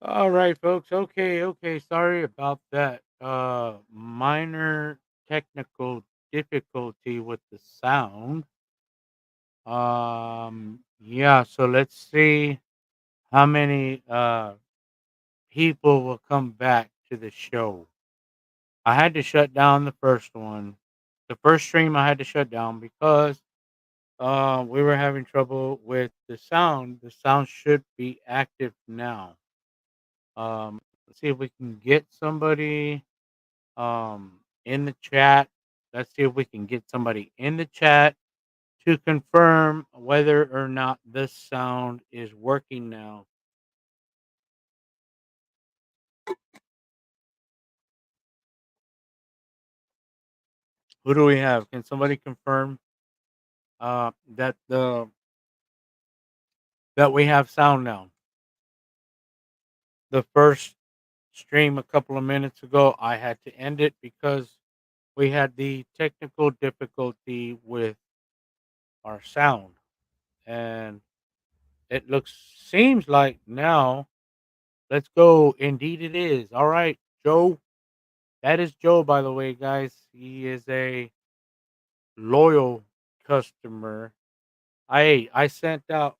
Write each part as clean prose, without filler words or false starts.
All right, folks. Okay. Sorry about that. Minor technical difficulty with the sound. Yeah. So let's see how many people will come back to the show. I had to shut down the first one. The first stream I had to shut down because we were having trouble with the sound. The sound should be active now. Let's see if we can get somebody in the chat. Let's see if we can get somebody in the chat to confirm whether or not this sound is working now. Who do we have? Can somebody confirm that we have sound now? The first stream a couple of minutes ago, I had to end it because we had the technical difficulty with our sound, and it looks seems like now. Let's go. Indeed, it is. All right, Joe. That is Joe, by the way, guys. He is a loyal customer. I sent out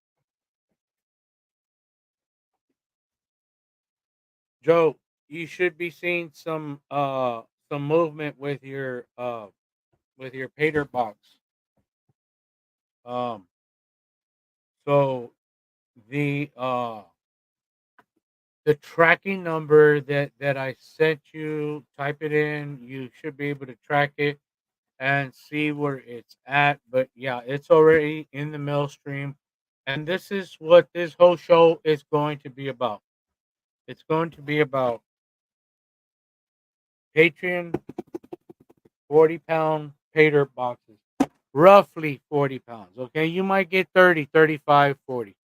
Joe. You should be seeing some movement with your pater box. Um, so the uh the tracking number that I sent you, type it in. You should be able to track it and see where it's at. But yeah, it's already in the mail stream. And this is what this whole show is going to be about. It's going to be about Patreon 40-pound pater boxes, roughly 40 pounds. Okay, you might get 30, 35, 40.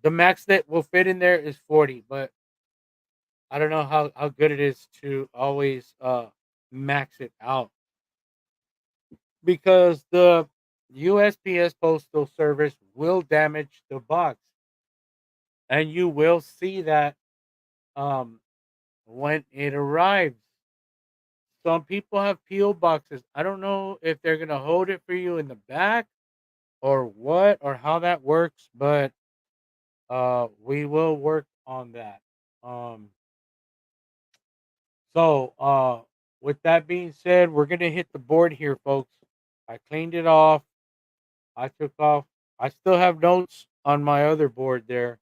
The max that will fit in there is 40, but I don't know how good it is to always max it out because the USPS postal service will damage the box, and you will see that um, when it arrives. Some people have PO boxes. I don't know if they're gonna hold it for you in the back or what or how that works, but we will work on that. Um, so with that being said, we're gonna hit the board here, folks. I cleaned it off. I took off. I still have notes on my other board there,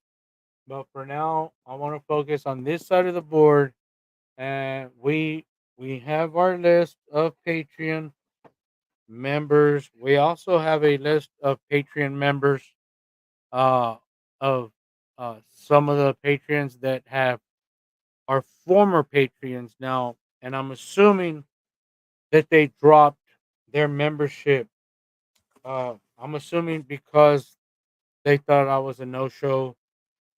but for now, I want to focus on this side of the board, and we have our list of Patreon members. We also have a list of Patreon members uh, of some of the patrons that have are former Patreons now, and I'm assuming that they dropped their membership. I'm assuming because they thought I was a no-show.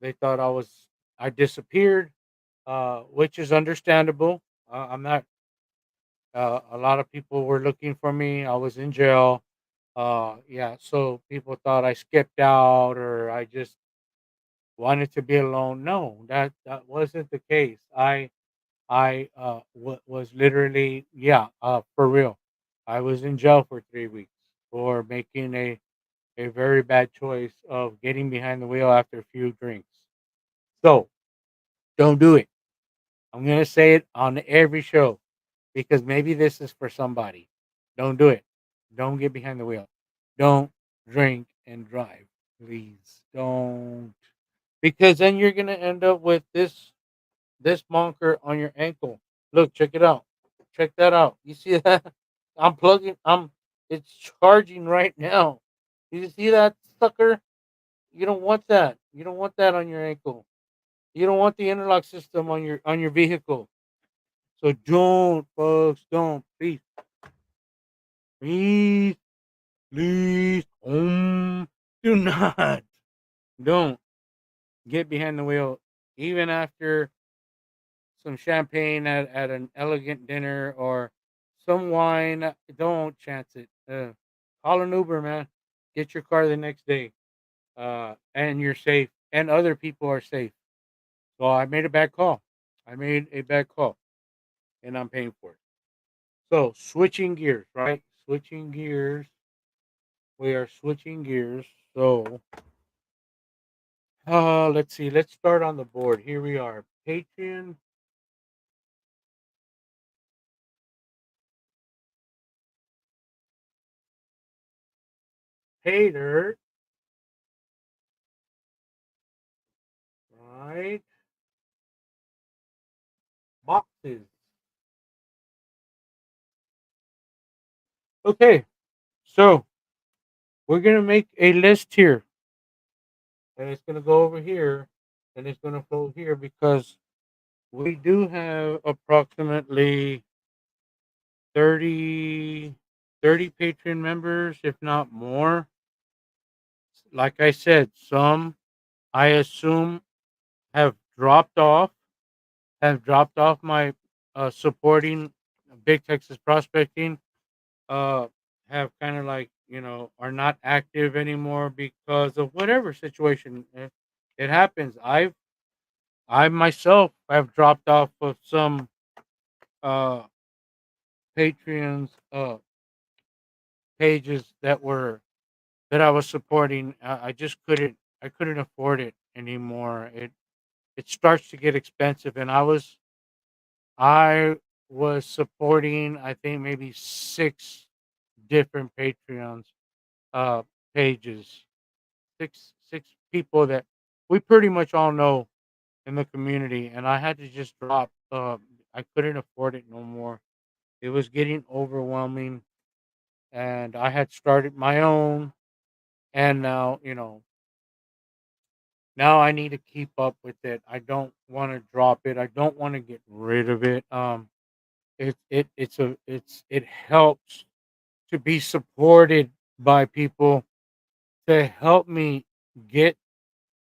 They thought I disappeared, which is understandable. I'm not. A lot of people were looking for me. I was in jail. Yeah, so people thought I skipped out or I just wanted to be alone. No, that wasn't the case. Was literally, yeah, for real. I was in jail for 3 weeks for making a very bad choice of getting behind the wheel after a few drinks. So don't do it. I'm gonna say it on every show because maybe this is for somebody. Don't do it. Don't get behind the wheel. Don't drink and drive. Please don't. Because then you're gonna end up with this monker on your ankle. Look, check it out. Check that out. You see that? It's charging right now. You see that sucker? You don't want that. You don't want that on your ankle. You don't want the interlock system on your vehicle. So don't, folks, don't. Please, please, do not. Don't get behind the wheel. Even after some champagne at an elegant dinner or some wine. Don't chance it. Call an Uber, man. Get your car the next day, and you're safe, and other people are safe. So I made a bad call. I made a bad call, and I'm paying for it. So switching gears, right? Switching gears. We are switching gears. So let's see. Let's start on the board. Here we are. Patreon hater, right? Boxes. Okay, so we're gonna make a list here, and it's gonna go over here, and it's gonna flow here because we do have approximately 30, 30 Patreon members, if not more. Like I said, some I assume have dropped off, my supporting Big Texas Prospecting, uh, have kind of like, are not active anymore because of whatever situation. It happens. I myself have dropped off of some uh, Patreons pages that I was supporting. I just couldn't. I couldn't afford it anymore. It starts to get expensive, and I was supporting, I think, maybe six different Patreons uh pages, six people that we pretty much all know in the community, and I had to just drop. I couldn't afford it no more. It was getting overwhelming, and I had started my own, and now, now I need to keep up with it. I don't want to drop it. I don't want to get rid of it. It helps to be supported by people to help me get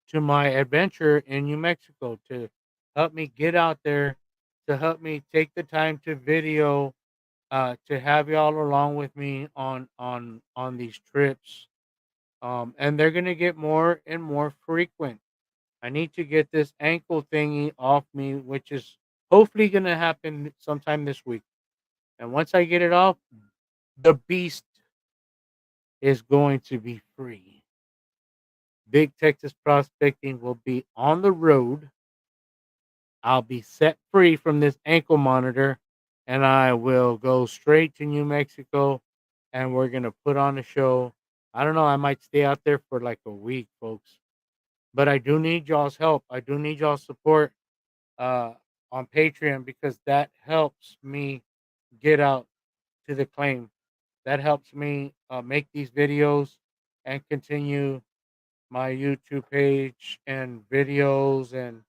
to my adventure in New Mexico, to help me get out there, to help me take the time to video, to have y'all along with me on these trips. And they're gonna get more and more frequent. I need to get this ankle thingy off me, which is hopefully gonna happen sometime this week. And once I get it off, the beast is going to be free. Big Texas Prospecting will be on the road. I'll be set free from this ankle monitor, and I will go straight to New Mexico, and we're going to put on a show. I don't know. I might stay out there for like a week, folks, but I do need y'all's help. I do need y'all's support uh, on Patreon because that helps me get out to the claim. That helps me make these videos and continue my YouTube page and videos and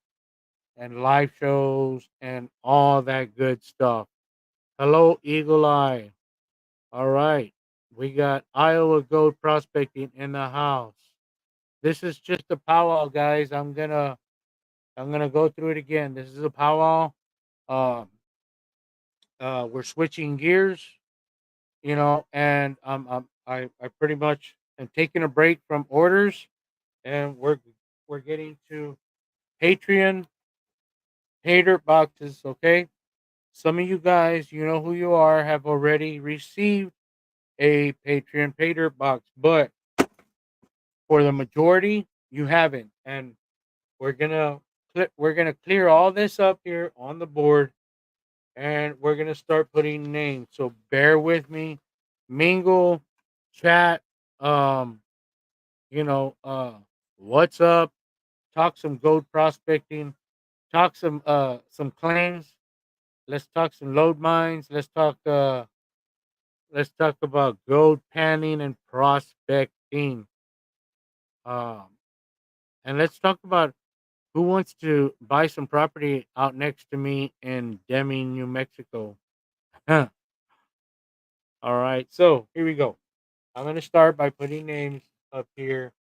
live shows and all that good stuff. Hello, Eagle Eye. All right. We got Iowa Gold Prospecting in the house. This is just a powwow, guys. I'm gonna go through it again. This is a powwow. Um, we're switching gears, and I pretty much am taking a break from orders, and we're getting to Patreon hater boxes. Okay, some of you guys, you know who you are, have already received a Patreon hater box, but for the majority, you haven't, and we're gonna we're gonna clear all this up here on the board, and we're gonna start putting names. So bear with me, mingle, chat, um, you know, uh, what's up? Talk some gold prospecting, talk some claims. Let's talk some load mines. Let's talk about gold panning and prospecting. Um, and let's talk about who wants to buy some property out next to me in Deming, New Mexico. All right, so here we go. I'm gonna start by putting names up here,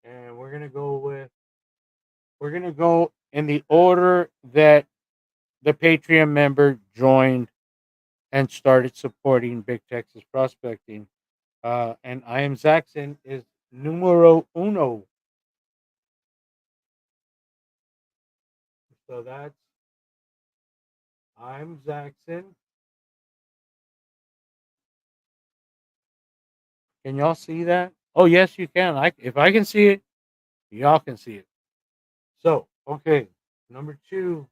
and we're gonna go in the order that the Patreon member joined and started supporting Big Texas Prospecting. And I am Zaxxon is numero uno. So that's I'm Zaxxon. Can y'all see that? Oh yes, you can. I if I can see it, y'all can see it. So okay, number two.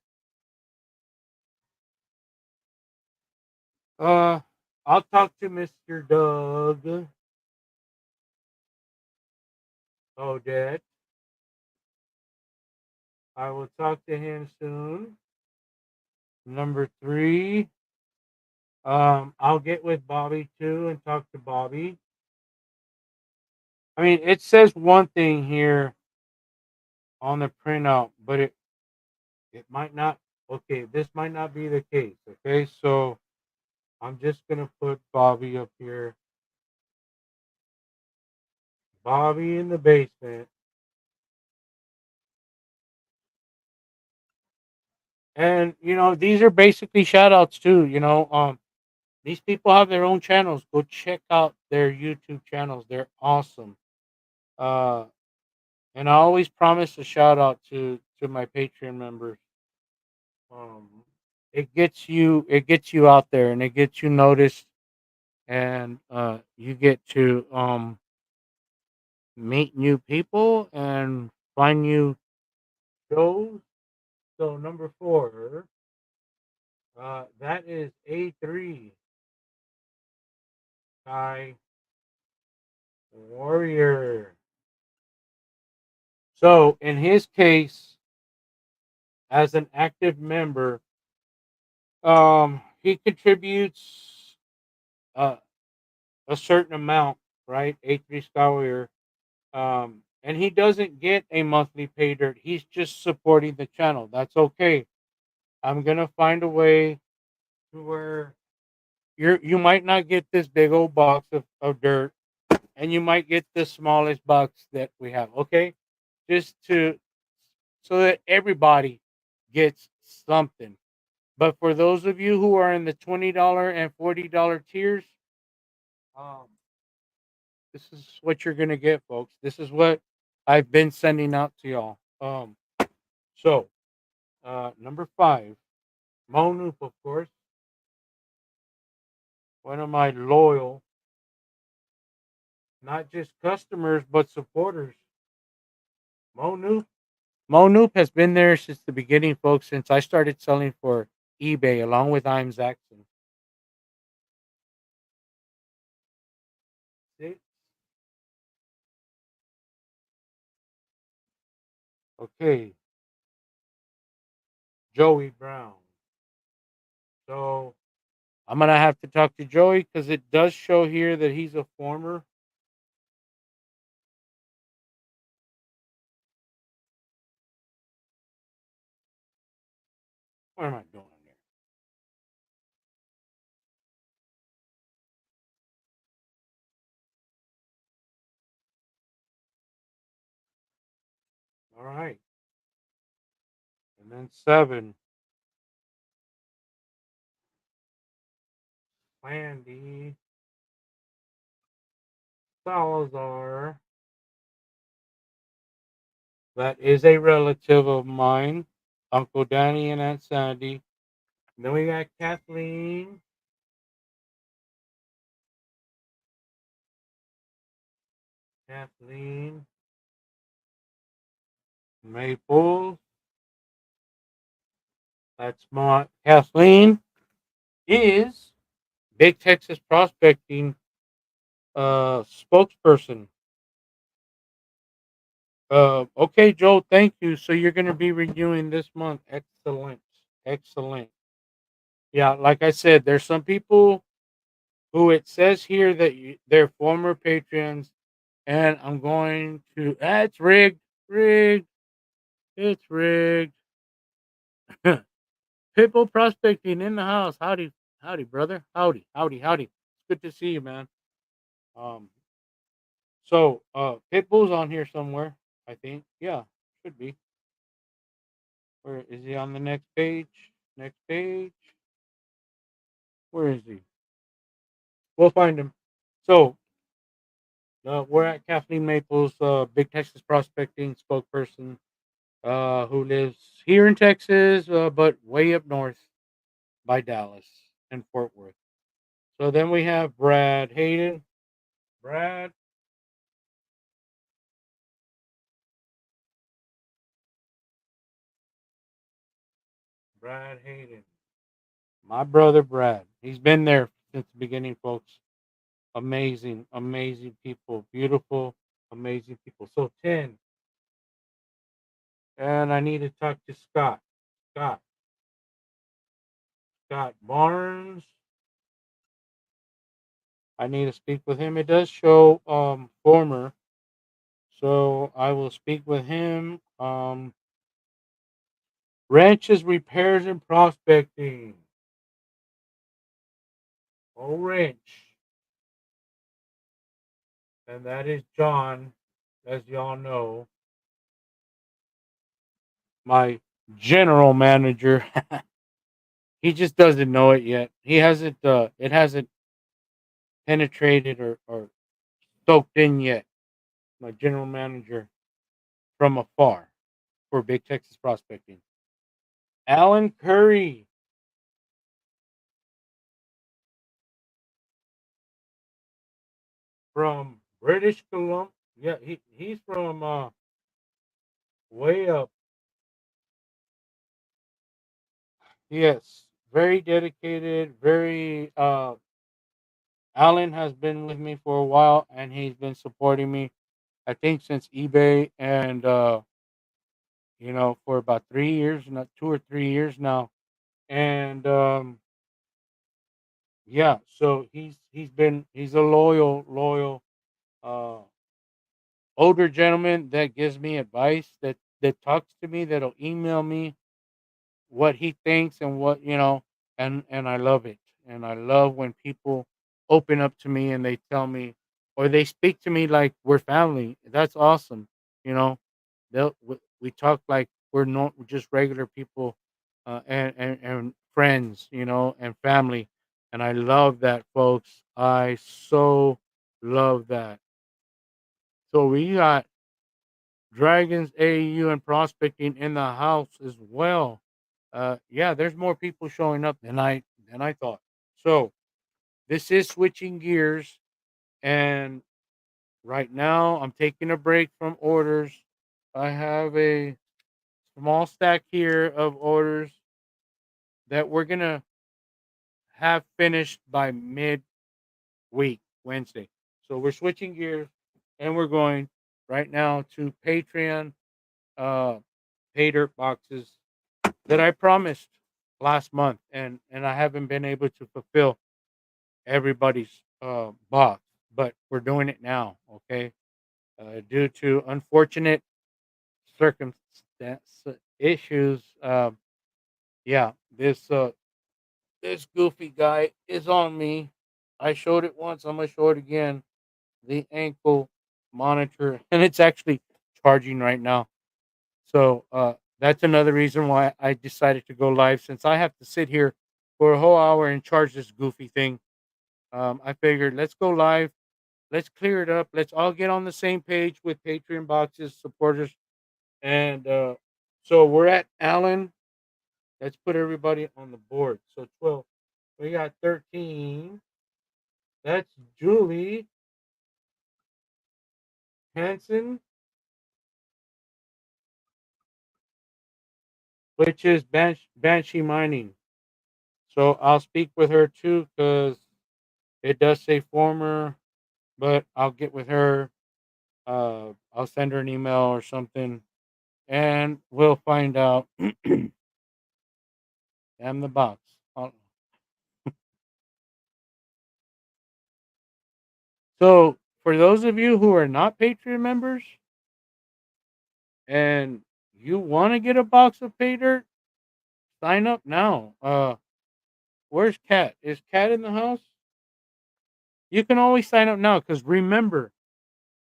Uh, I'll talk to Mr. Doug Odette. I will talk to him soon. Number three. I'll get with Bobby too and talk to Bobby. I mean, it says one thing here on the printout, but it might not. Okay, this might not be the case. Okay, so I'm just gonna put Bobby up here. Bobby in the basement, and these are basically shout outs too. These people have their own channels. Go check out their YouTube channels. They're awesome. Uh, and I always promise a shout out to my Patreon members. Um, it gets you out there and it gets you noticed, and you get to meet new people and find new shows. So number four, that is A3 Sky Warrior. So in his case, as an active member, he contributes uh, a certain amount, right? A3 Sky Warrior. And he doesn't get a monthly pay dirt. He's just supporting the channel. That's okay. I'm gonna find a way to where you might not get this big old box of dirt, and you might get the smallest box that we have. Okay, just to so that everybody gets something. But for those of you who are in the $20 and $40 tiers, um, this is what you're gonna get, folks. This is what I've been sending out to y'all. So number five, Monoop, of course, one of my loyal, not just customers but supporters. Monoop, Monoop has been there since the beginning, folks. Since I started selling for eBay, along with I'm Zaxxon. See? Okay, Joey Brown. So I'm gonna have to talk to Joey because it does show here that he's a former. What am I doing here? All right, and then seven, Landy Salazar. That is a relative of mine, Uncle Danny and Aunt Sandy. And then we got Kathleen Maples. That's my Kathleen is Big Texas Prospecting spokesperson. Okay, Joe, thank you. So you're going to be renewing this month. Excellent, excellent. Yeah, like I said, there's some people who it says here that they're former patrons, and I'm going to. It's rigged, rigged. It's rigged. Pitbull prospecting in the house. Howdy, howdy, brother. Howdy, howdy, howdy. It's good to see you, man. Um, Pitbull's on here somewhere. I think. Yeah, should be. Where is he on the next page? Next page. Where is he? We'll find him. So we're at Kathleen Maples, Big Texas Prospecting spokesperson. who lives here in Texas, but way up north by Dallas and Fort Worth. So then we have Brad Hayden. Brad, Brad Hayden. My brother Brad. He's been there since the beginning, folks. Amazing, amazing people. Beautiful, amazing people. So 10. And I need to talk to Scott. Scott. Scott Barnes. I need to speak with him. It does show former. So I will speak with him. Wrenches, repairs, and prospecting. Oh, wrench. And that is John, as y'all know, my general manager. He just doesn't know it yet. He hasn't. It hasn't penetrated or soaked in yet. My general manager from afar for Big Texas Prospecting. Alan Curry from British Columbia. Yeah, he's from way up. Yes, very dedicated. Very. Alan has been with me for a while, and he's been supporting me. I think since eBay, and for about 3 years, not 2 or 3 years now. And yeah, so he's a loyal uh older gentleman that gives me advice, that talks to me, that'll email me what he thinks and and I love it. And I love when people open up to me and they tell me, or they speak to me like we're family. That's awesome. You know, we talk like we're not just regular people, and friends, and family. And I love that, folks. I so love that. So we got Dragons AU and prospecting in the house as well. Yeah, there's more people showing up than I thought. So this is switching gears, and right now I'm taking a break from orders. I have a small stack here of orders that we're gonna have finished by midweek Wednesday. So we're switching gears, and we're going right now to Patreon pay dirt boxes that I promised last month, and I haven't been able to fulfill everybody's box, but we're doing it now. Okay, due to unfortunate circumstance issues. Yeah, this goofy guy is on me. I showed it once. I'm gonna show it again. The ankle monitor, and it's actually charging right now. So that's another reason why I decided to go live, since I have to sit here for a whole hour and charge this goofy thing. I figured let's go live. Let's clear it up. Let's all get on the same page with Patreon boxes, supporters. And so we're at Allen. Let's put everybody on the board. So 12. We got 13. That's Julie Hanson, which is Banshee Mining. So I'll speak with her too, because it does say former, but I'll get with her. I'll send her an email or something, and we'll find out. Damn the box. So, for those of you who are not Patreon members and you want to get a box of pay dirt, sign up now. Where's Cat? Is Cat in the house? You can always sign up now, because remember,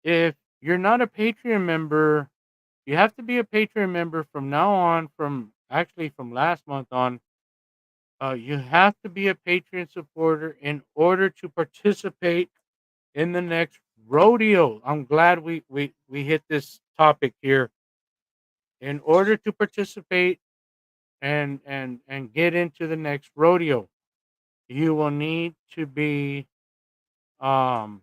if you're not a Patreon member, you have to be a Patreon member from now on. From last month on, you have to be a Patreon supporter in order to participate in the next rodeo. I'm glad we hit this topic here. in order to participate and get into the next rodeo, you will need to be um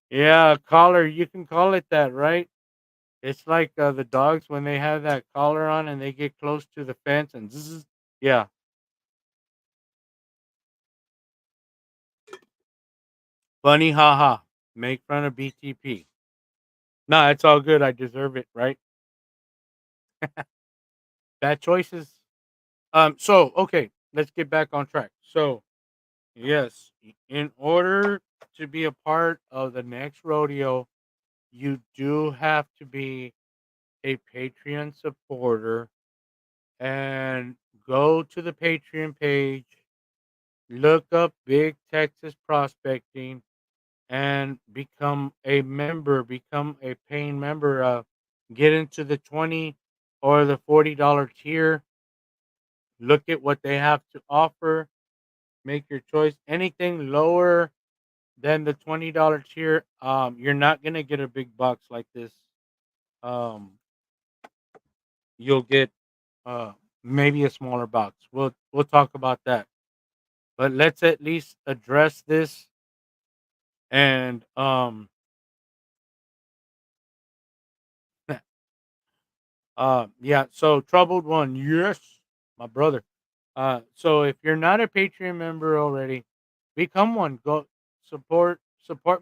yeah, collar. You can call it that, right? It's like the dogs when they have that collar on and they get close to the fence and zzz, yeah, funny, haha. Make fun of BTP. Nah, it's all good. I deserve it, right? Bad choices. So okay, let's get back on track. So yes, in order to be a part of the next rodeo, you do have to be a Patreon supporter and go to the Patreon page, look up Big Texas Prospecting, and become a member, become a paying member. Get into the 20 or the $40 tier. Look at what they have to offer. Make your choice. Anything lower than the $20 tier, you're not gonna get a big box like this. Um, you'll get uh maybe a smaller box. We'll talk about that. But let's at least address this and yeah, so troubled one, yes, my brother. So if you're not a Patreon member already, become one. Go support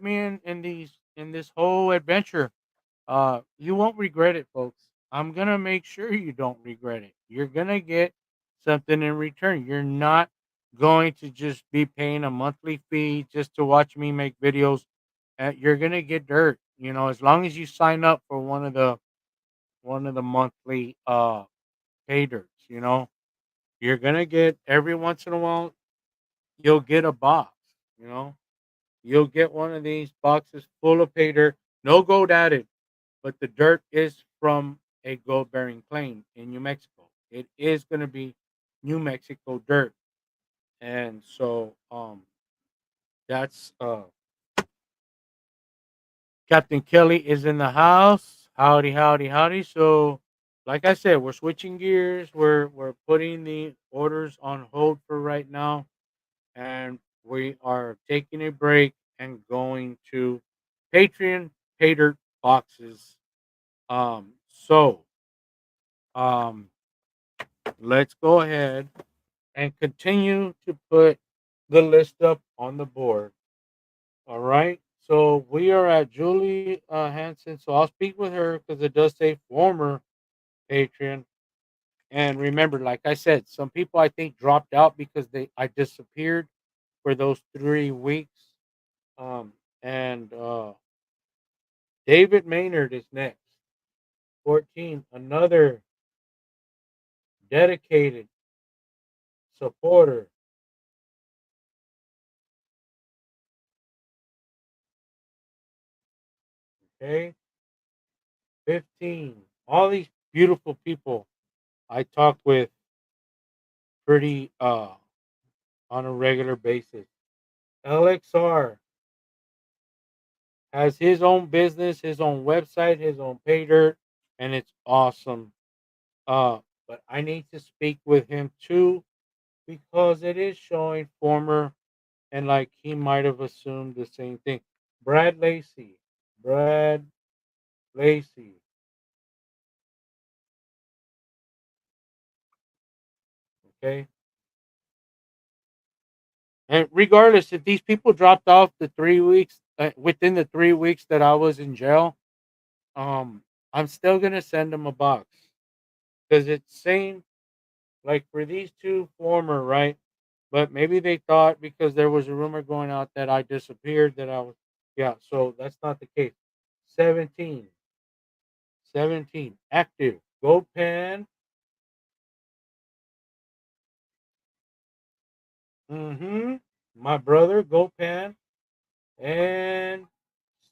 me in this whole adventure. You won't regret it, folks. I'm gonna make sure you don't regret it. You're gonna get something in return. You're not going to just be paying a monthly fee just to watch me make videos. You're gonna get dirt. You know, as long as you sign up for one of the monthly pay dirts. You know, you're gonna get every once in a while. You'll get a box. You know, you'll get one of these boxes full of pay dirt. No gold added, but the dirt is from a gold bearing claim in New Mexico. It is going to be New Mexico dirt. And so that's Captain Kelly is in the house. Howdy, howdy, howdy. So like I said, we're switching gears. We're putting the orders on hold for right now, and we are taking a break and going to Patreon pay dirt boxes. So um let's go ahead and continue to put the list up on the board. All right. So we are at Julie Hanson. So I'll speak with her because it does say former Patreon. And remember, like I said, some people I think dropped out because I disappeared for those 3 weeks. Um, and David Maynard is next. 14, another dedicated supporter. Okay. 15. All these beautiful people I talk with pretty on a regular basis. LXR has his own business, his own website, his own pay dirt, and it's awesome. But I need to speak with him too because it is showing former and like he might have assumed the same thing. Brad Lacey. Brad Lacey. Okay. And regardless, if these people dropped off the 3 weeks within the 3 weeks that I was in jail, I'm still gonna send them a box because it's same like for these two former right, but maybe they thought because there was a rumor going out that I disappeared that I was yeah. So that's not the case. 17, 17 active. Gold pen. Mm-hmm. My brother, Gold pen, and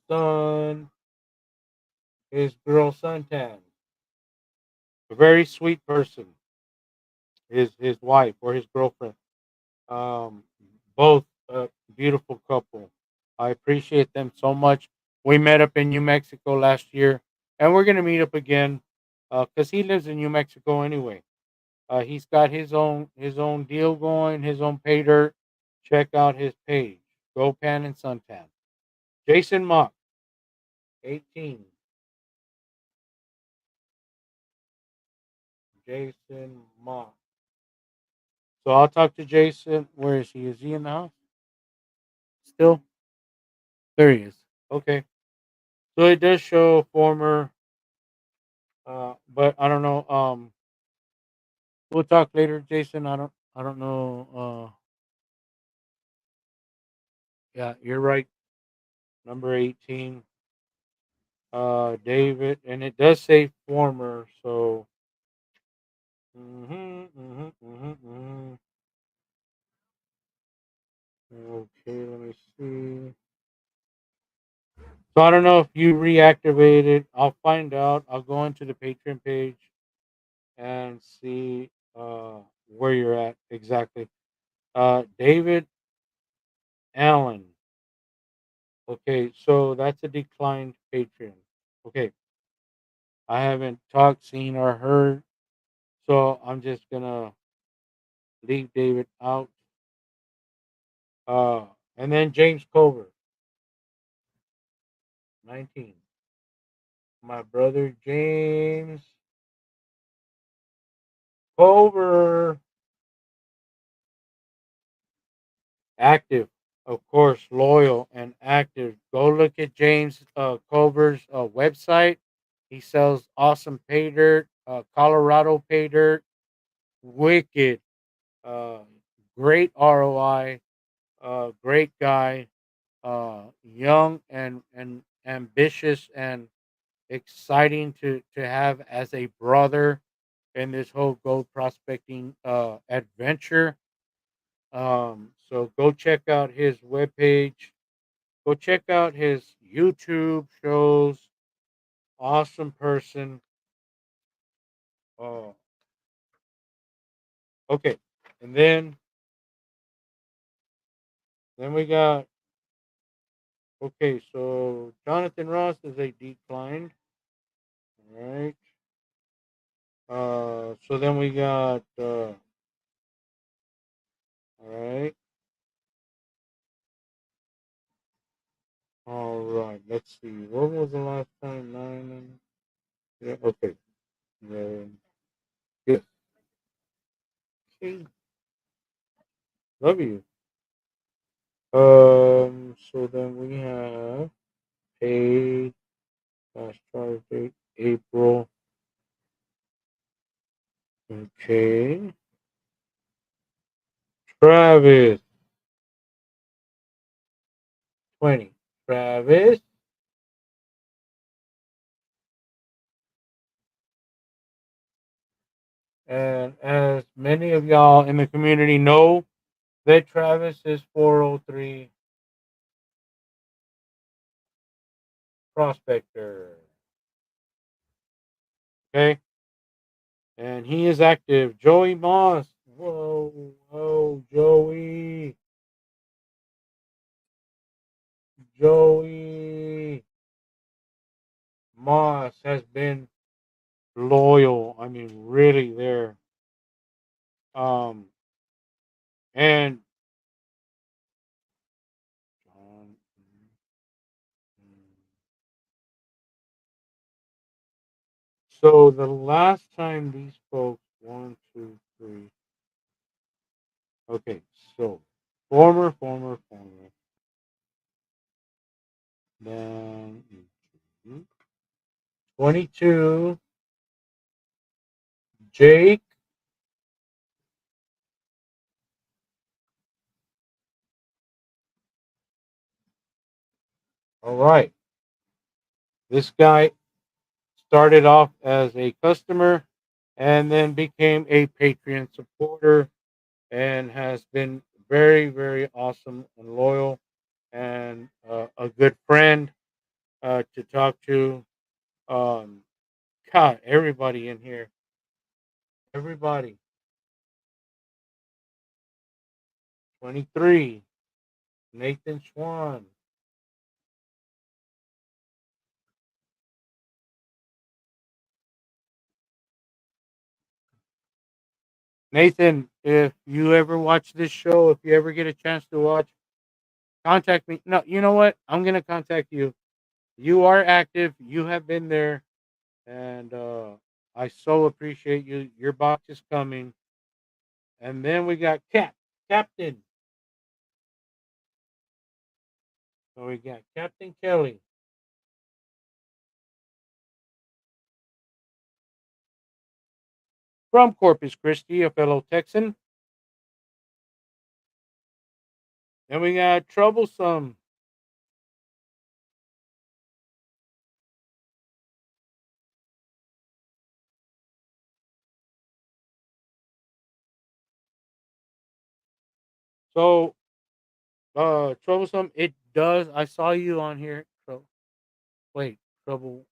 son, his girl Suntan. A very sweet person. His wife or his girlfriend. Um, both a beautiful couple. I appreciate them so much. We met up in New Mexico last year, and we're gonna meet up again because he lives in New Mexico anyway. He's got his own deal going, his own pay dirt. Check out his page. Go Pan and Suntan. Jason Mock, 18. Jason Mock. So I'll talk to Jason. Where is he? Is he in the house? Still? There he is. Okay. So it does show former, but I don't know. We'll talk later, Jason. I don't know. Yeah, you're right. Number 18. David, and it does say former. So, hmm. Okay, let me see. So I don't know if you reactivated. I'll find out. I'll go into the Patreon page and see where you're at exactly. David Allen. Okay, so that's a declined Patreon. Okay, I haven't talked, seen, or heard, so I'm just gonna leave David out. Uh, and then James Culver, 19. My brother James Culver, active, of course, loyal and active. Go look at James Culver's website. He sells awesome pay dirt, Colorado pay dirt, wicked, uh, great ROI, great guy, young and ambitious and exciting to have as a brother in this whole gold prospecting adventure. So go check out his webpage. Go check out his YouTube shows. Awesome person. Uh, okay, and then we got, okay. So Jonathan Ross is a declined. All right. So then we got. All right. All right. Let's see. What was the last time? Nine. Yeah. Okay. Yeah. Yes. Okay. Love you. So then we have paid last charge date April. Okay. Travis 20. Travis. And as many of y'all in the community know, that Travis is 403 prospector. Okay. And he is active. Joey Moss. Whoa, whoa, Joey. Joey Moss has been loyal. I mean, really there. Um, and John, so the last time these folks, one, two, three. Okay, so former. Then 22, Jake. All right, this guy started off as a customer and then became a Patreon supporter and has been very, very awesome and loyal and a good friend to talk to. Um, God, everybody in here, everybody. 23, Nathan Schwan. Nathan, if you ever watch this show, if you ever get a chance to watch, contact me. No, you know what? I'm gonna contact you. You are active. You have been there, and I so appreciate you. Your box is coming, and then we got Captain. So we got Captain Kelly from Corpus Christi, a fellow Texan, and we got Troublesome. So, Troublesome, it does. I saw you on here. So, wait, Trouble.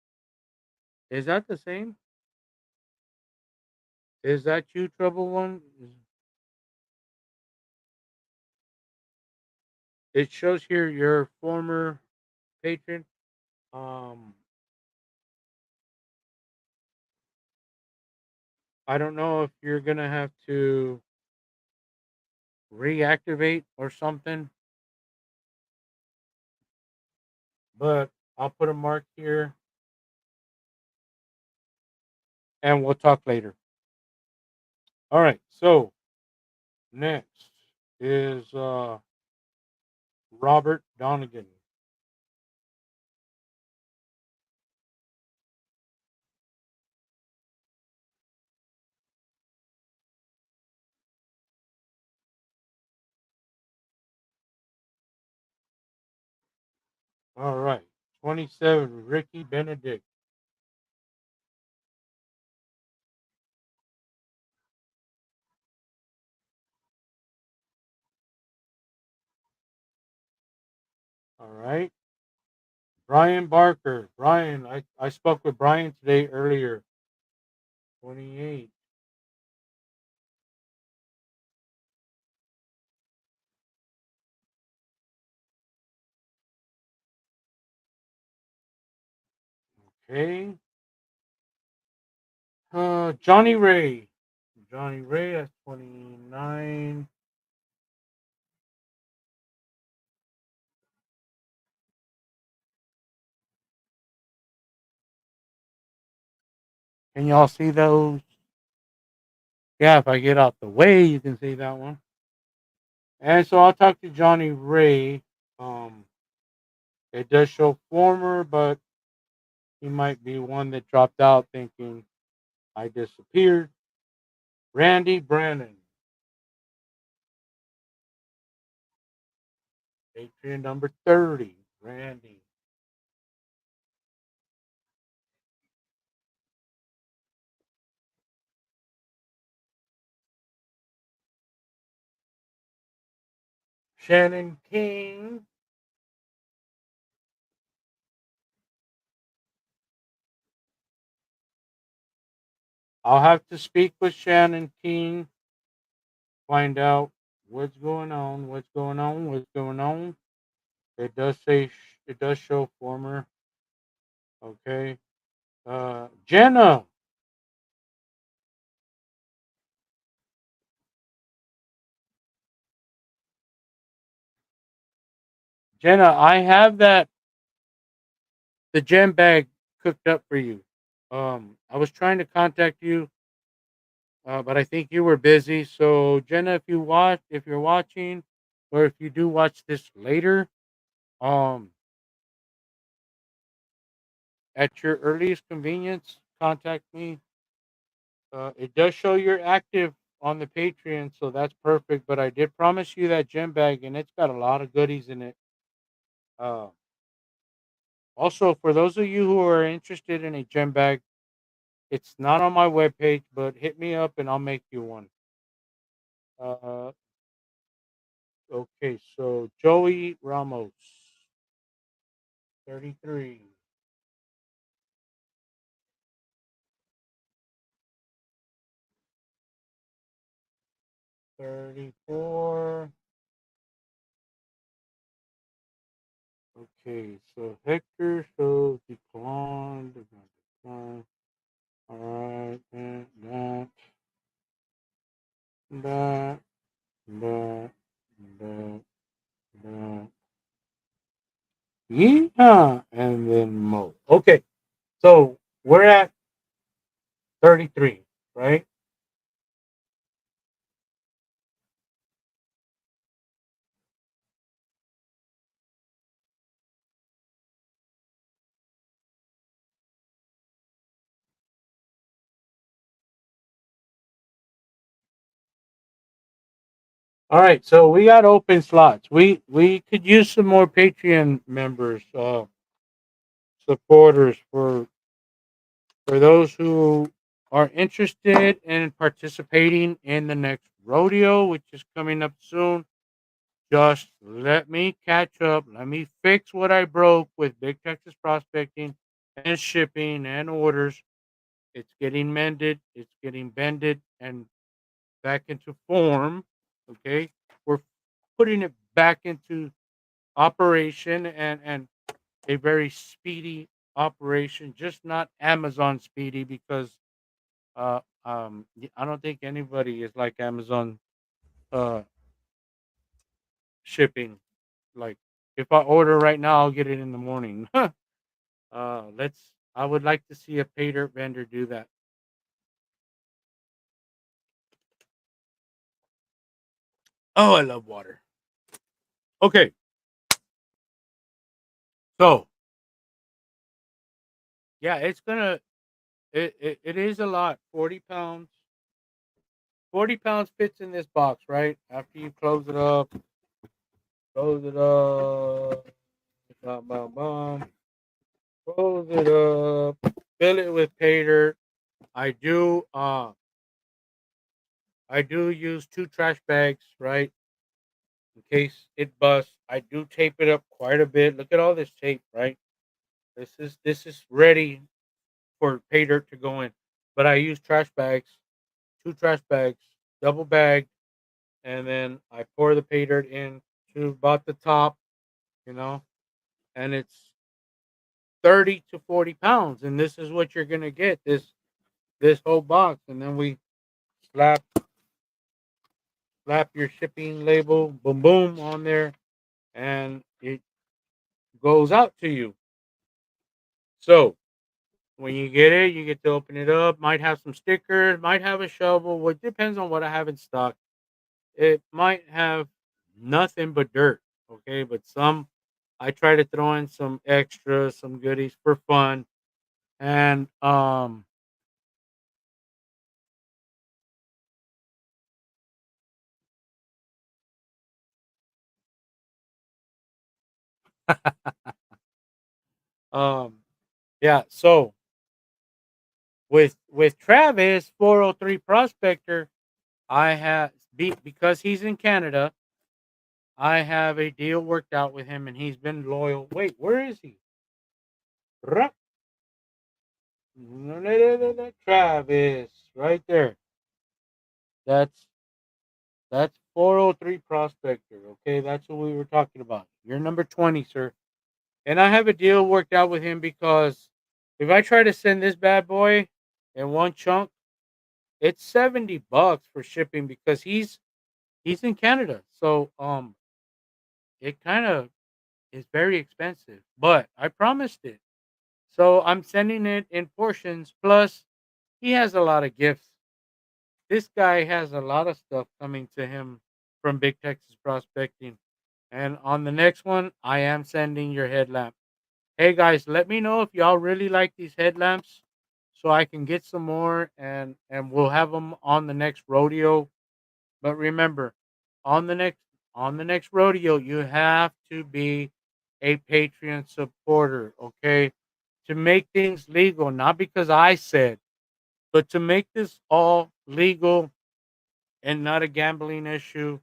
Is that the same? Is that you, Trouble One? It shows here your former patron. Um, I don't know if you're gonna have to reactivate or something, but I'll put a mark here and we'll talk later. All right. So next is Robert Donegan. All right. 27, Ricky Benedict. All right. Brian Barker. Brian, I spoke with Brian today earlier. 28. Okay. Johnny Ray. Johnny Ray at 29. Can y'all see those? Yeah, if I get out the way, you can see that one. And so I'll talk to Johnny Ray. Um, it does show former, but he might be one that dropped out thinking I disappeared. Randy Brannon, Patreon number 30. Randy. Shannon King. I'll have to speak with Shannon King, find out what's going on, what's going on, what's going on. It does say, it does show former. Okay. Jenna. Jenna, I have the gem bag cooked up for you. I was trying to contact you, but I think you were busy. So Jenna, if you're watching, or if you do watch this later, um, at your earliest convenience, contact me. It does show you're active on the Patreon, so that's perfect. But I did promise you that gem bag, and it's got a lot of goodies in it. Uh, Also, for those of you who are interested in a gem bag, it's not on my webpage, but hit me up and I'll make you one. Uh, okay, so Joey Ramos, 33, 34. Okay, so Hector, so declined. Decline. All right, and that. Ba, ba, ba, ba. Yeah, and then mode. Okay, so we're at 33, right? All right, so we got open slots. We could use some more Patreon members, supporters for those who are interested in participating in the next rodeo, which is coming up soon. Just let me catch up. Let me fix what I broke with Big Texas Prospecting and shipping and orders. It's getting mended. It's getting bended and back into form. Okay, we're putting it back into operation and a very speedy operation, just not Amazon speedy because I don't think anybody is like Amazon uh shipping. Like if I order right now, I'll get it in the morning. Let's. I would like to see a pay dirt vendor do that. Oh, I love water. Okay, so yeah, it's gonna. It is a lot. 40 pounds. 40 pounds fits in this box, right? After you close it up, bum, bum, bum, close it up, fill it with pay dirt. I do. I do use two trash bags, right? In case it busts. I do tape it up quite a bit. Look at all this tape, right? This is ready for pay dirt to go in. But I use trash bags, two trash bags, double bagged, and then I pour the pay dirt in to about the top, you know, and it's 30 to 40 pounds. And this is what you're gonna get, this whole box. And then we slap slap your shipping label, boom boom on there, and it goes out to you. So when you get it, you get to open it up. Might have some stickers, might have a shovel. What depends on what I have in stock. It might have nothing but dirt. Okay, but some I try to throw in some extras, some goodies for fun. And um yeah, so with Travis 403 Prospector, I have because he's in Canada, I have a deal worked out with him and he's been loyal. Wait, where is he? Ruh. Travis, right there. That's that's 403 Prospector. Okay, that's what we were talking about. You're number 20, sir. And I have a deal worked out with him because if I try to send this bad boy in one chunk, it's $70 for shipping because he's in Canada. So it kind of is very expensive. But I promised it. So I'm sending it in portions. Plus, he has a lot of gifts. This guy has a lot of stuff coming to him from Big Texas Prospecting. And on the next one, I am sending your headlamp. Hey guys, let me know if y'all really like these headlamps so I can get some more and we'll have them on the next rodeo. But remember, on the next on the next rodeo, you have to be a Patreon supporter, okay? To make things legal, not because I said, but to make this all legal and not a gambling issue.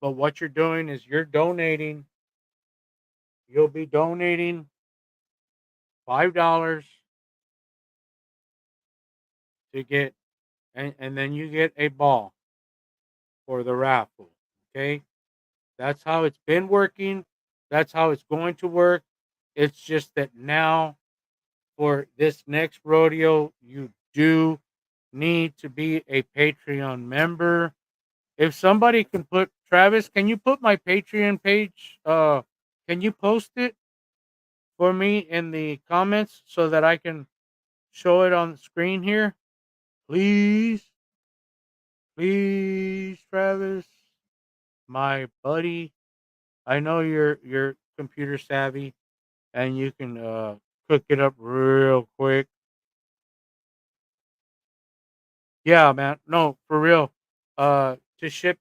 But what you're doing is you're donating. You'll be donating $5 to get, and then you get a ball for the raffle. Okay, that's how it's been working. That's how it's going to work. It's just that now for this next rodeo, you do need to be a Patreon member. If somebody can put Travis, can you put my Patreon page? Can you post it for me in the comments so that I can show it on the screen here? Please, please, Travis, my buddy. I know you're computer savvy and you can cook it up real quick. Yeah, man. No, for real. To ship,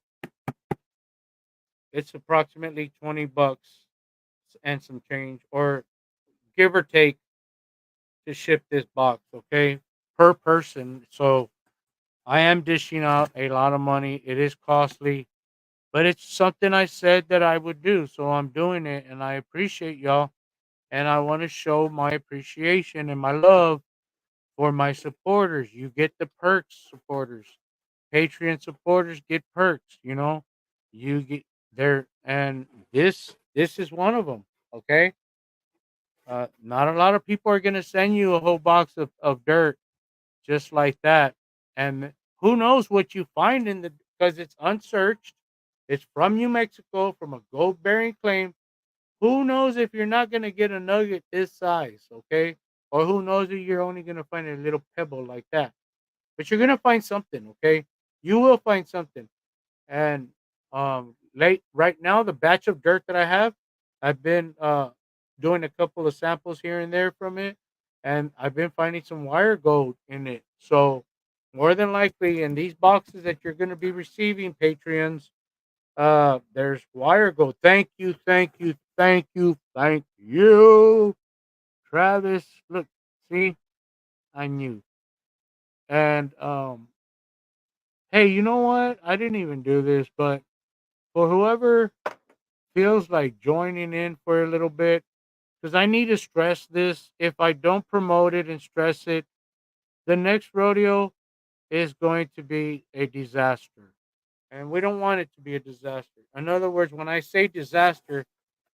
it's approximately $20 and some change, or give or take, to ship this box. Okay, per person. So I am dishing out a lot of money. It is costly, but it's something I said that I would do. So I'm doing it, and I appreciate y'all. And I want to show my appreciation and my love for my supporters. You get the perks, supporters. Patreon supporters get perks. You get there, and this is one of them. Okay, not a lot of people are gonna send you a whole box of dirt just like that, and who knows what you find in the because it's unsearched. It's from New Mexico, from a gold bearing claim. Who knows if you're not gonna get a nugget this size, okay? Or who knows if you're only gonna find a little pebble like that. But you're gonna find something, okay? You will find something. And late right now, the batch of dirt that I have, I've been doing a couple of samples here and there from it, and I've been finding some wire gold in it. So more than likely, in these boxes that you're gonna be receiving, Patreons, there's wire gold. Thank you, thank you, thank you, thank you, Travis. Look, see, I knew. And hey, you know what? I didn't even do this, but for whoever feels like joining in for a little bit, because I need to stress this. If I don't promote it and stress it, the next rodeo is going to be a disaster. And we don't want it to be a disaster. In other words, when I say disaster,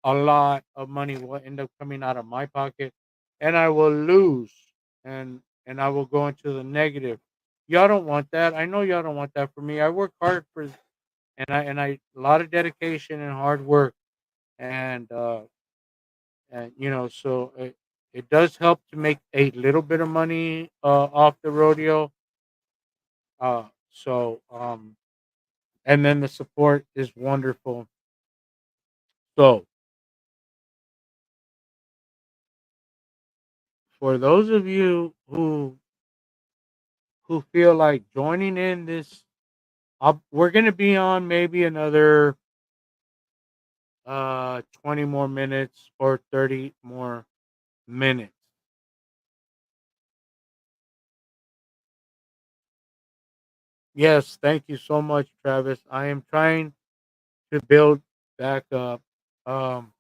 a lot of money will end up coming out of my pocket and I will lose and I will go into the negative. Y'all don't want that. I know y'all don't want that for me. I work hard for and I a lot of dedication and hard work and so it does help to make a little bit of money off the rodeo. And then the support is wonderful. So for those of you who feel like joining in this, we're gonna be on maybe another 20 more minutes or 30 more minutes. Yes, thank you so much, Travis. I am trying to build back up. Um,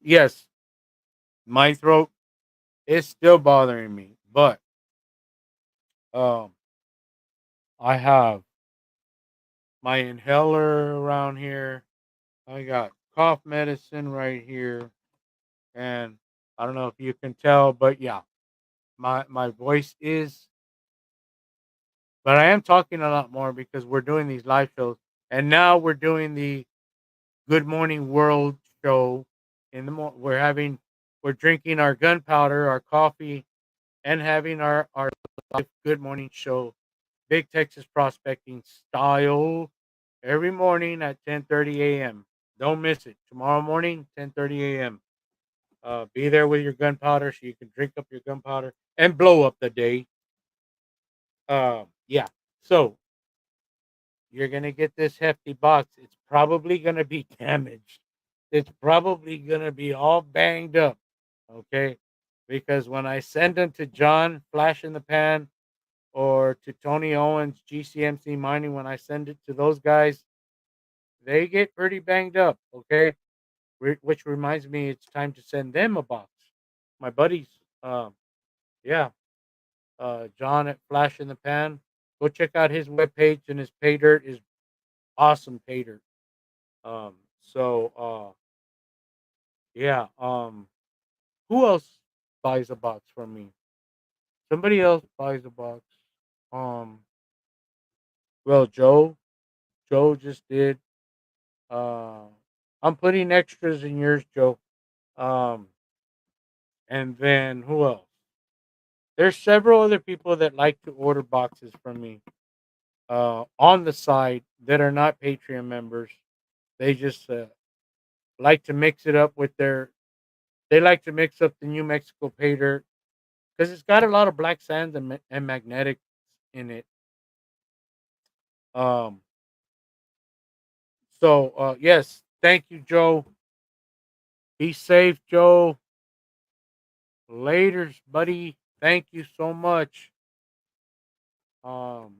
yes, my throat is still bothering me, but um, I have my inhaler around here. I got cough medicine right here, and I don't know if you can tell, but yeah, my voice is. But I am talking a lot more because we're doing these live shows, and now we're doing the Good Morning World show. In the we're drinking our gunpowder, our coffee, and having our live Good Morning show, Big Texas Prospecting style, every morning at 10:30 a.m. Don't miss it. Tomorrow morning, 10:30 a.m. Be there with your gunpowder so you can drink up your gunpowder and blow up the day. Yeah. So you're gonna get this hefty box. It's probably gonna be damaged. It's probably gonna be all banged up. Okay. Because when I send them to John Flash in the Pan or to Tony Owens, GCMC Mining, when I send it to those guys, they get pretty banged up. Okay. Which reminds me, it's time to send them a box. My buddies, yeah, John at Flash in the Pan. Go check out his webpage, and his pay dirt is awesome pay dirt. Yeah. Who else buys a box from me? Somebody else buys a box. Um, well, Joe. Joe just did. Uh, I'm putting extras in yours, Joe. Um, and then who else? There's several other people that like to order boxes from me on the side that are not Patreon members. They just like to mix it up with their. They like to mix up the New Mexico pay dirt because it's got a lot of black sand and magnetics in it. Um, yes, thank you, Joe. Be safe, Joe. Laters, buddy. Thank you so much. Um,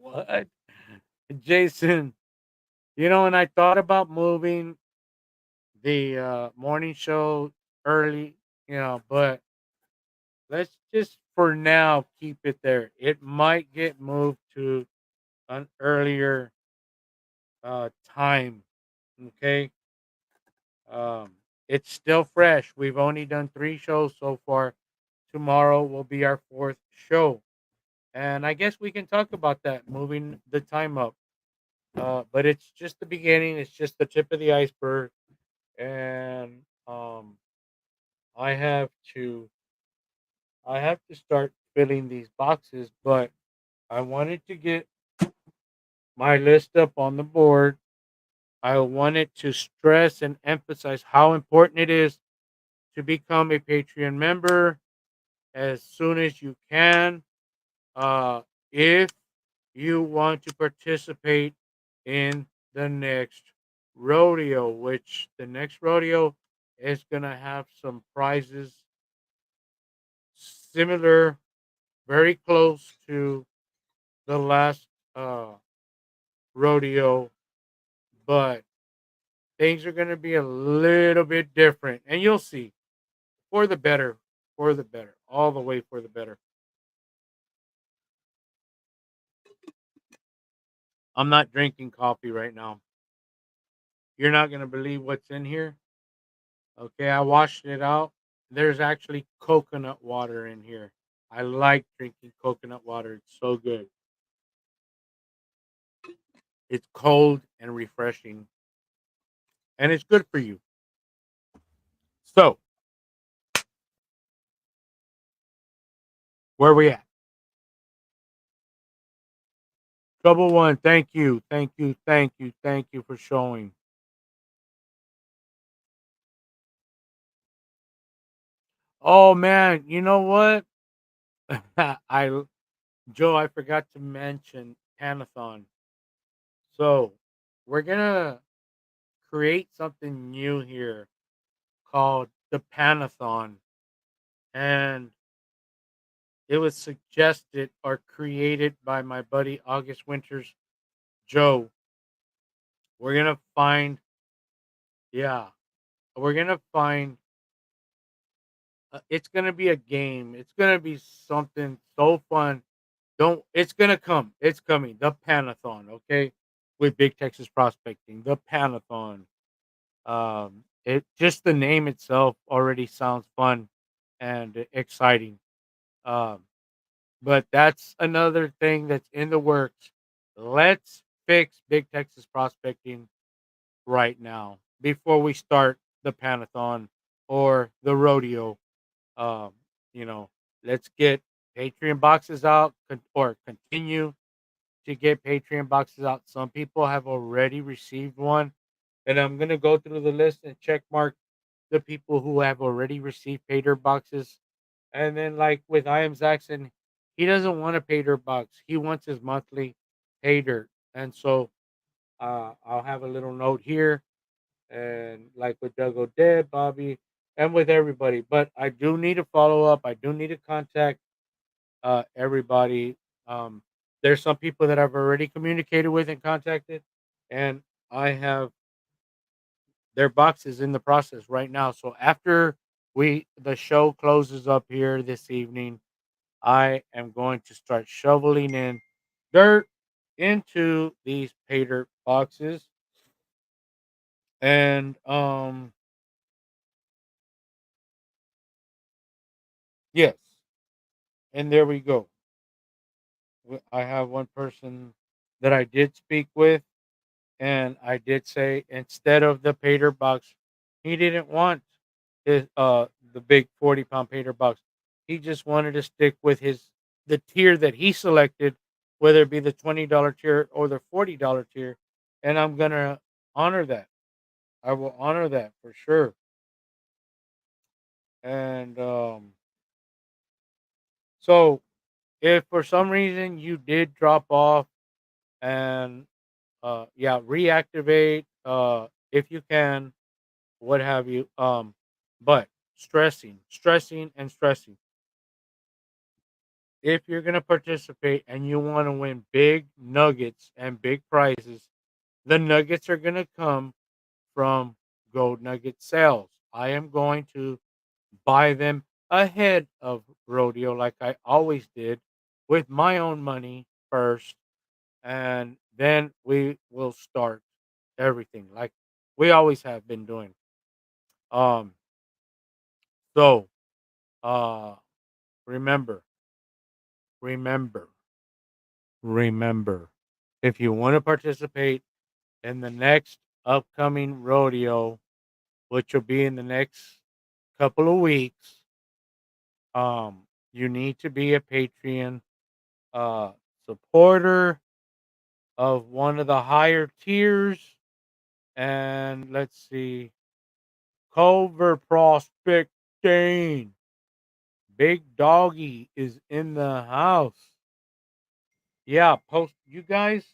what, Jason? And I thought about moving the morning show early, but let's just for now keep it there. It might get moved to an earlier time. Okay. Um, it's still fresh. We've only done 3 shows so far. Tomorrow will be our fourth show. And I guess we can talk about that, moving the time up. But it's just the beginning. It's just the tip of the iceberg. And I have to I have to start filling these boxes, but I wanted to get my list up on the board. I wanted to stress and emphasize how important it is to become a Patreon member as soon as you can. Uh, if you want to participate in the next rodeo, which the next rodeo is going to have some prizes similar, very close to the last uh, rodeo, but things are going to be a little bit different. And you'll see, for the better, all the way for the better. I'm not drinking coffee right now. You're not going to believe what's in here. Okay, I washed it out. There's actually coconut water in here. I like drinking coconut water. It's so good. It's cold and refreshing, and it's good for you. So, where we at? Trouble one. Thank you. Thank you. Thank you. Thank you for showing. Oh man, you know what? I Joe, I forgot to mention Panathon. So, we're gonna create something new here called the Panathon. And it was suggested or created by my buddy August Winters, Joe. We're gonna find, yeah, we're gonna find. It's gonna be a game. It's gonna be something so fun. Don't. It's gonna come. It's coming. The Panathon, okay, with Big Texas Prospecting. The Panathon. It just the name itself already sounds fun and exciting. Um, But that's another thing that's in the works. Let's fix Big Texas Prospecting right now before we start the Panathon or the rodeo. Um, you know, let's get Patreon boxes out or continue to get Patreon boxes out. Some people have already received one, and I'm gonna go through the list and check mark the people who have already received Pater boxes. And then, like with I am Zaxxon, he doesn't want a pay dirt box. He wants his monthly pay dirt. And so I'll have a little note here, and like with Doug O'Dead, Bobby, and with everybody. But I do need to follow up. I do need to contact everybody. Um, there's some people that I've already communicated with and contacted, and I have their boxes in the process right now. So after the show closes up here this evening, I am going to start shoveling in dirt into these pay dirt boxes. And yes. And there we go. I have one person that I did speak with, and I did say instead of the Pater box, he didn't want his the big 40-pound Pater box. He just wanted to stick with his the tier that he selected, whether it be the $20 tier or the $40 tier, and I'm gonna honor that. I will honor that for sure. And so if for some reason you did drop off and yeah, reactivate if you can, what have you. But stressing and stressing. If you're gonna participate and you want to win big nuggets and big prizes, the nuggets are gonna come from gold nugget sales. I am going to buy them ahead of rodeo like I always did with my own money first, and then we will start everything like we always have been doing. Um so uh remember, remember, remember, if you want to participate in the next upcoming rodeo, which will be in the next couple of weeks, you need to be a Patreon uh supporter of one of the higher tiers. And let's see, Culver Prospecting. Big Doggy is in the house. Yeah, post you guys,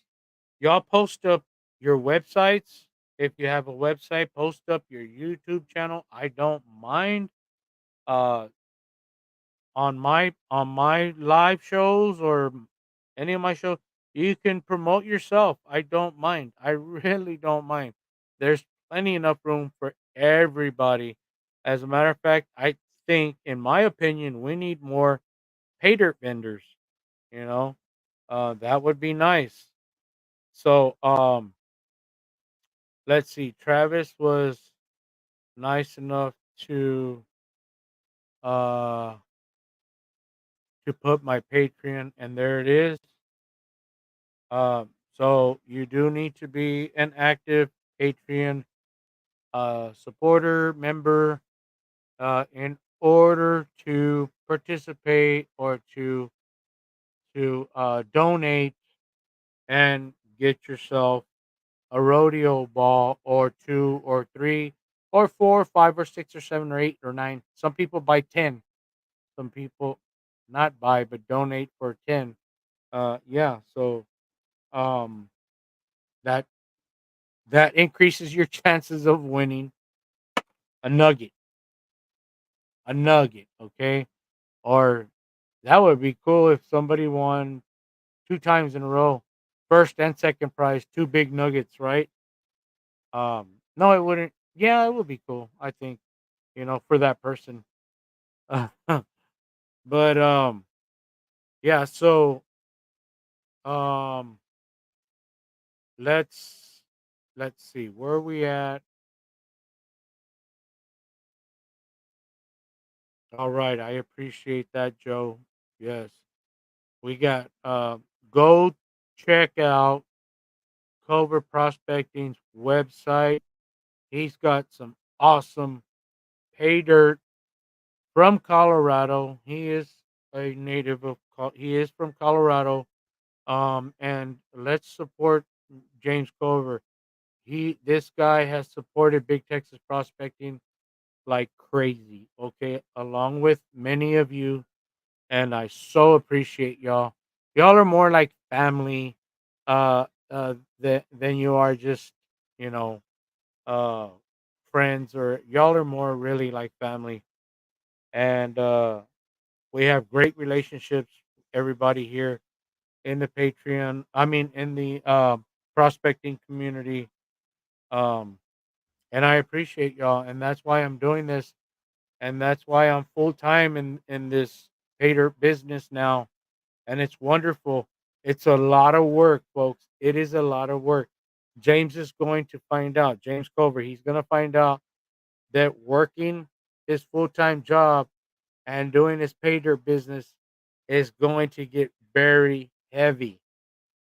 y'all post up your websites. If you have a website, post up your YouTube channel. I don't mind. Uh on my live shows or any of my shows, you can promote yourself. I don't mind. I really don't mind. There's plenty enough room for everybody. As a matter of fact, I think, in my opinion, we need more pay dirt vendors. You know, that would be nice. So, let's see. Travis was nice enough uh to put my Patreon, and there it is. So you do need to be an active Patreon supporter member in order to participate or to donate and get yourself a rodeo ball or two or three or four, five or six or seven or eight or nine. Some people buy 10. Some people not buy but donate for 10. Yeah, so um that that increases your chances of winning a nugget, a nugget, okay? Or that would be cool if somebody won 2 times in a row, first and second prize, 2 big nuggets, right? No, it wouldn't. Yeah, it would be cool, I think, for that person. But yeah, so um let's let's see where are we at. All right, I appreciate that, Joe. Yes. We got go check out Clover Prospecting's website. He's got some awesome pay dirt from Colorado. He is a native of he is from Colorado. And let's support James Clover. This guy has supported Big Texas Prospecting like crazy, okay? Along with many of you, and I so appreciate y'all. Y'all are more like family than you are just, you know, uh friends, or y'all are more really like family. And we have great relationships, everybody here in the Patreon, I mean in the prospecting community. Um and I appreciate y'all, and that's why I'm doing this, and that's why I'm full time in this Pater business now, and it's wonderful. It's a lot of work, folks. It is a lot of work. James is going to find out. James Cover, he's going to find out that working his full time job and doing his pay dirt business is going to get very heavy.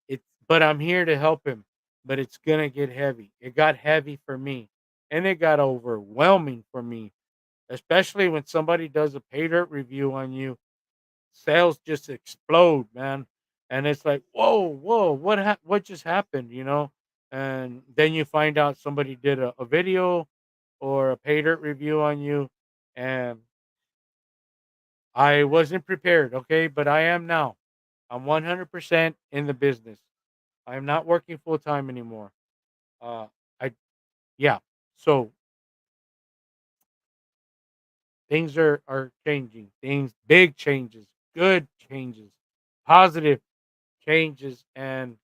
It's but I'm here to help him, but it's gonna get heavy. It got heavy for me, and it got overwhelming for me, especially when somebody does a pay dirt review on you. Sales just explode, man, and it's like, whoa, whoa, what just happened, you know? And then you find out somebody did a video or a pay dirt review on you, and I wasn't prepared, okay, but I am now. I'm 100% in the business. I am not working full time anymore. I Yeah. So things are changing. Things big changes, good changes, positive changes, and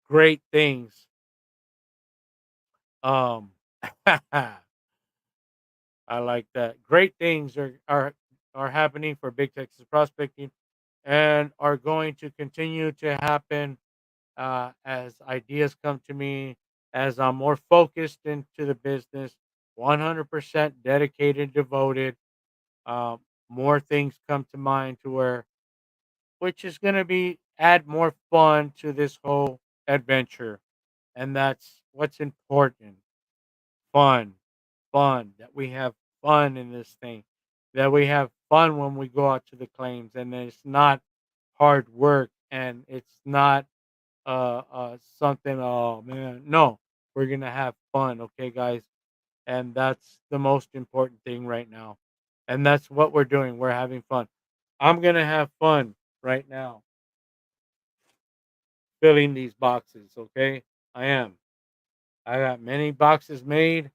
great things. Um, I like that. Great things are happening for Big Texas prospecting, and are going to continue to happen as ideas come to me, as I'm more focused into the business, 100% dedicated, devoted. Um, More things come to mind to where, which is going to be add more fun to this whole adventure, and that's what's important. Fun, fun. That we have fun in this thing. That we have fun when we go out to the claims, and it's not hard work, and it's not something, oh man, no, we're gonna have fun, okay guys, and that's the most important thing right now, and that's what we're doing. We're having fun. I'm gonna have fun right now filling these boxes, okay? I am. I got many boxes made.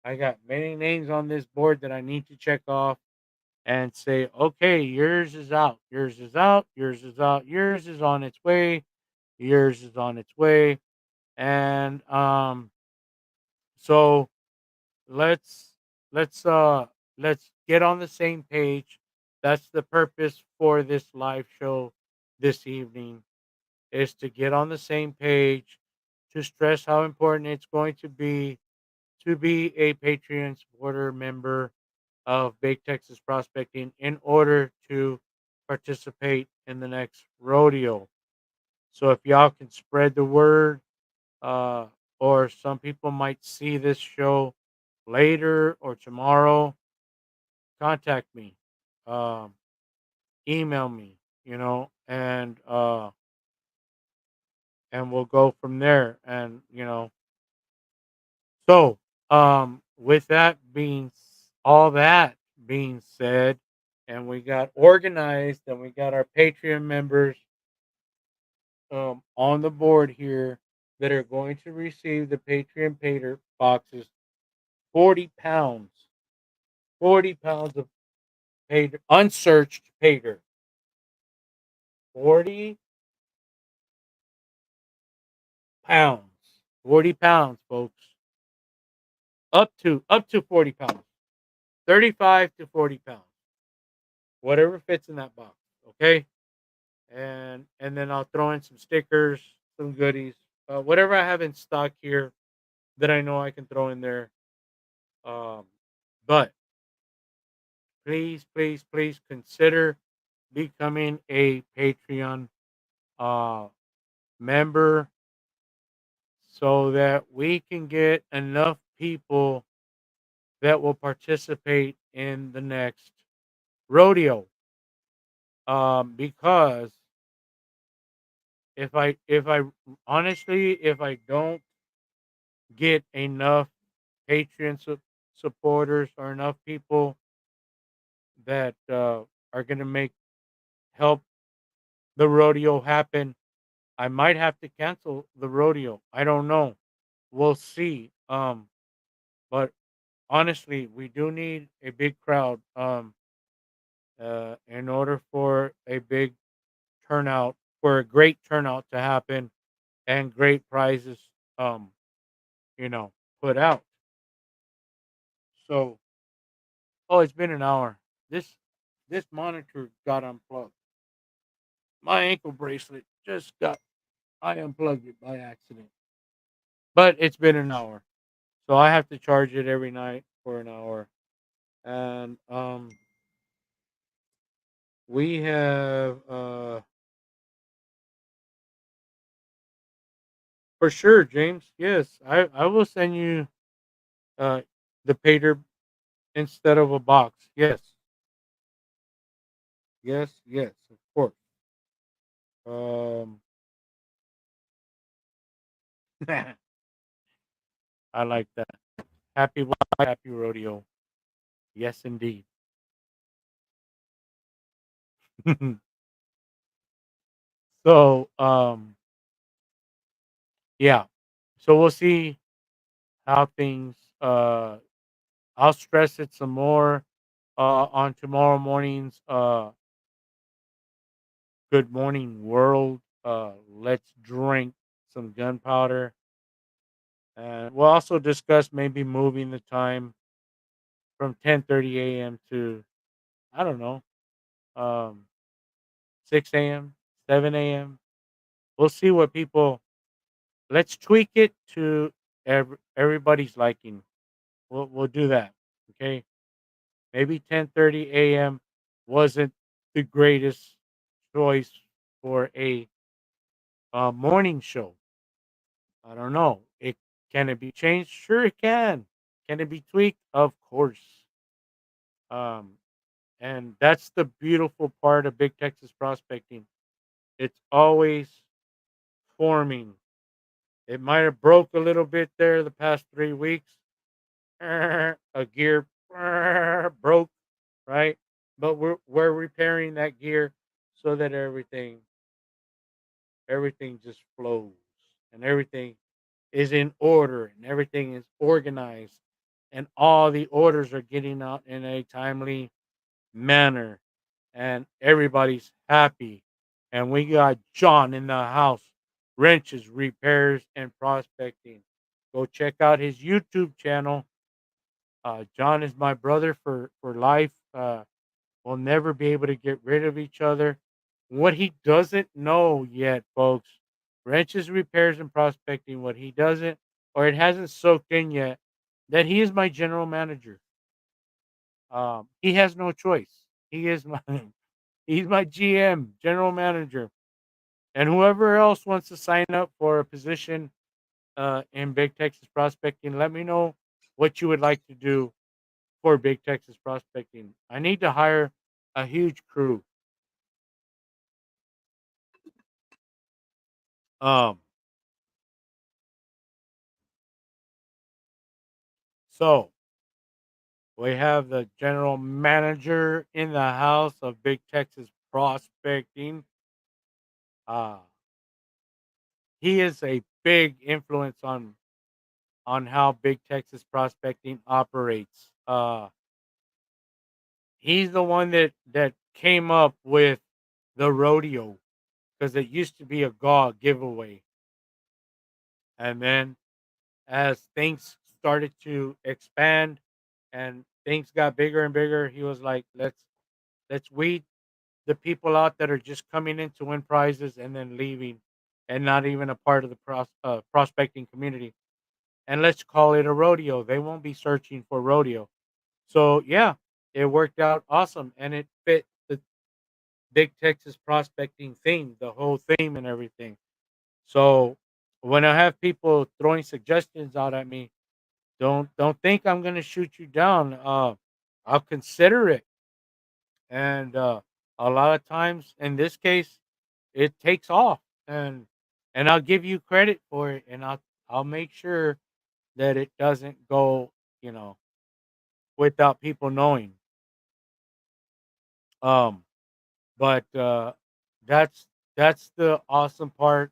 I got many names on this board that I need to check off and say, okay, yours is out, yours is out, yours is out, yours is on its way, yours is on its way. And so let's let's uh let's get on the same page. That's the purpose for this live show this evening, is to get on the same page, to stress how important it's going to be a Patreon supporter member of Big Texas Prospecting in order to participate in the next rodeo. So if y'all can spread the word, uh, or some people might see this show later or tomorrow, contact me, um, email me, and we'll go from there. And so with that being all that being said, and we got organized, and we got our Patreon members on the board here that are going to receive the Patreon Pater boxes. 40 pounds, 40 pounds of pater, unsearched pater. 40 pounds, 40 pounds, folks. Up to 40 pounds, 35 to 40 pounds, whatever fits in that box. Okay, and then I'll throw in some stickers, some goodies, whatever I have in stock here that I know I can throw in there. Um, but please, please, please consider becoming a Patreon uh, member so that we can get enough people that will participate in the next rodeo. Because if I honestly, if I don't get enough Patreon supporters, or enough people that are going to make help the rodeo happen, I might have to cancel the rodeo. I don't know. We'll see. But honestly, we do need a big crowd. In order for a big turnout, for a great turnout to happen, and great prizes, um, you know, put out. So, oh, it's been an hour. This monitor got unplugged. My ankle bracelet just got I unplugged it by accident. But it's been an hour. So I have to charge it every night for an hour. And We have for sure, James. Yes, I will send you uh the pater instead of a box. Yes, yes, yes, of course. Um, I like that. Happy life, happy rodeo. Yes, indeed. So, yeah. So we'll see how things. I'll stress it some more on tomorrow morning's Good Morning World. Let's drink some gunpowder, and we'll also discuss maybe moving the time from 10:30 a.m. to I don't know, um, 6 a.m., 7 a.m. We'll see what people. Let's tweak it to everybody's liking. We'll do that. Okay, maybe 10:30 a.m. wasn't the greatest choice for a morning show. I don't know. It can it be changed? Sure, it can. Can it be tweaked? Of course. Um, and that's the beautiful part of Big Texas prospecting. It's always forming. It might have broke a little bit there the past 3 weeks. A gear broke, right? But we're repairing that gear so that everything just flows and everything is in order and everything is organized and all the orders are getting out in a timely manner and everybody's happy. And we got John in the house, wrenches, repairs, and prospecting. Go check out his YouTube channel. John is my brother for life. We'll never be able to get rid of each other. What he doesn't know yet, folks, wrenches, repairs, and prospecting, what he doesn't, or it hasn't soaked in yet, that he is my general manager. He has no choice. He is my he's my GM, general manager. And whoever else wants to sign up for a position in Big Texas Prospecting, let me know what you would like to do for Big Texas Prospecting. I need to hire a huge crew. Um, so we have the general manager in the house of Big Texas Prospecting. Uh, he is a big influence on how Big Texas Prospecting operates. He's the one that came up with the rodeo because it used to be a GAW giveaway, and then as things started to expand and things got bigger and bigger, he was like, let's weed the people out that are just coming in to win prizes and then leaving and not even a part of the prospecting community. And let's call it a rodeo. They won't be searching for rodeo. So yeah, it worked out awesome and it fit the Big Texas prospecting theme, the whole theme and everything. So when I have people throwing suggestions out at me, don't think I'm gonna shoot you down. I'll consider it. And a lot of times in this case it takes off and I'll give you credit for it and I'll make sure that it doesn't go, you know, without people knowing. Um but that's that's the awesome part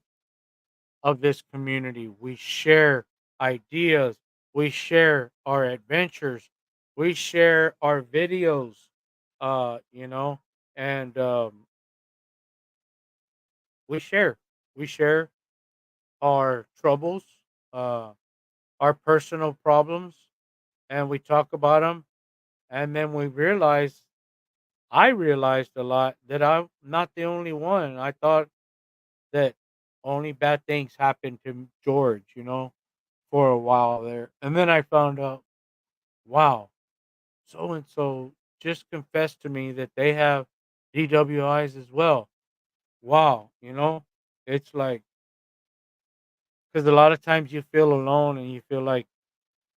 of this community. We share ideas, we share our adventures, we share our videos, you know, and we share. We share our troubles, uh, our personal problems, and we talk about them. And then I realized a lot that I'm not the only one. I thought that only bad things happened to George, you know, for a while there. And then I found out, wow, so and so just confessed to me that they have DWIs as well. Wow, it's like because a lot of times you feel alone and you feel like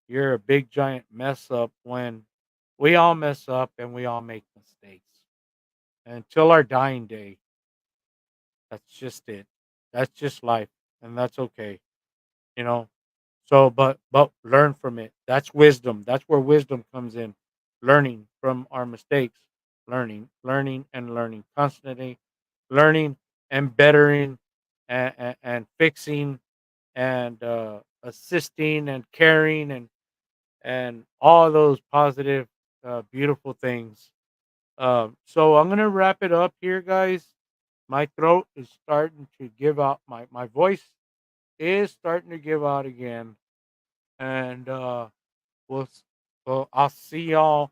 you're a big giant mess up when we all mess up and we all make mistakes. Until our dying day, that's just it. That's just life, and that's okay. You know. So, but learn from it. That's wisdom. That's where wisdom comes in. Learning from our mistakes, learning, and learning constantly, learning and bettering, and fixing, and assisting and caring, and all those positive, beautiful things. So I'm gonna wrap it up here, guys. My throat is starting to give out. My voice is starting to give out again, and we'll, well, I'll see y'all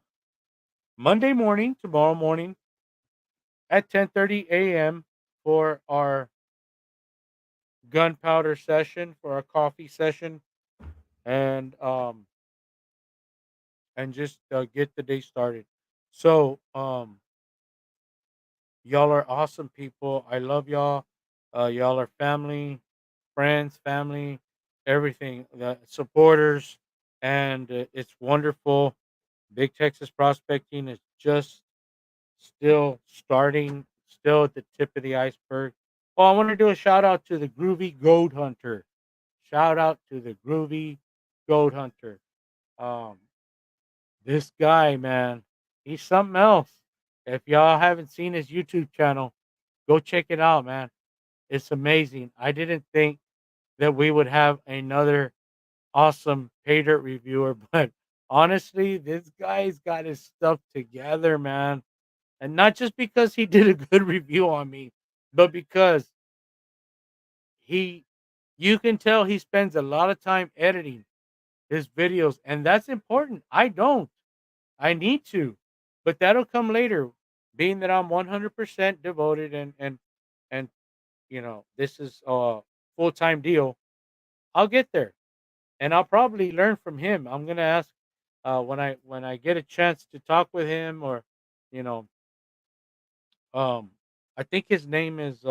Monday morning, tomorrow morning at 10:30 a.m. for our gunpowder session, for our coffee session, and just get the day started. So y'all are awesome people. I love y'all. Y'all are family, friends, family, everything. The supporters, and it's wonderful. Big Texas prospecting is just still starting, still at the tip of the iceberg. Well, I want to do a shout out to the Groovy Goat Hunter. Shout out to the Groovy Goat Hunter. Um, this guy, man, he's something else. If y'all haven't seen his YouTube channel, go check it out, man. It's amazing. I didn't think that we would have another awesome pay dirt reviewer, but honestly, this guy's got his stuff together, man. And not just because he did a good review on me, but because he you can tell he spends a lot of time editing his videos, and that's important. I don't. I need to. But that'll come later, being that I'm 100% devoted, and this is a full-time deal. I'll get there, and I'll probably learn from him. I'm going to ask when I get a chance to talk with him, or you know, um I think his name is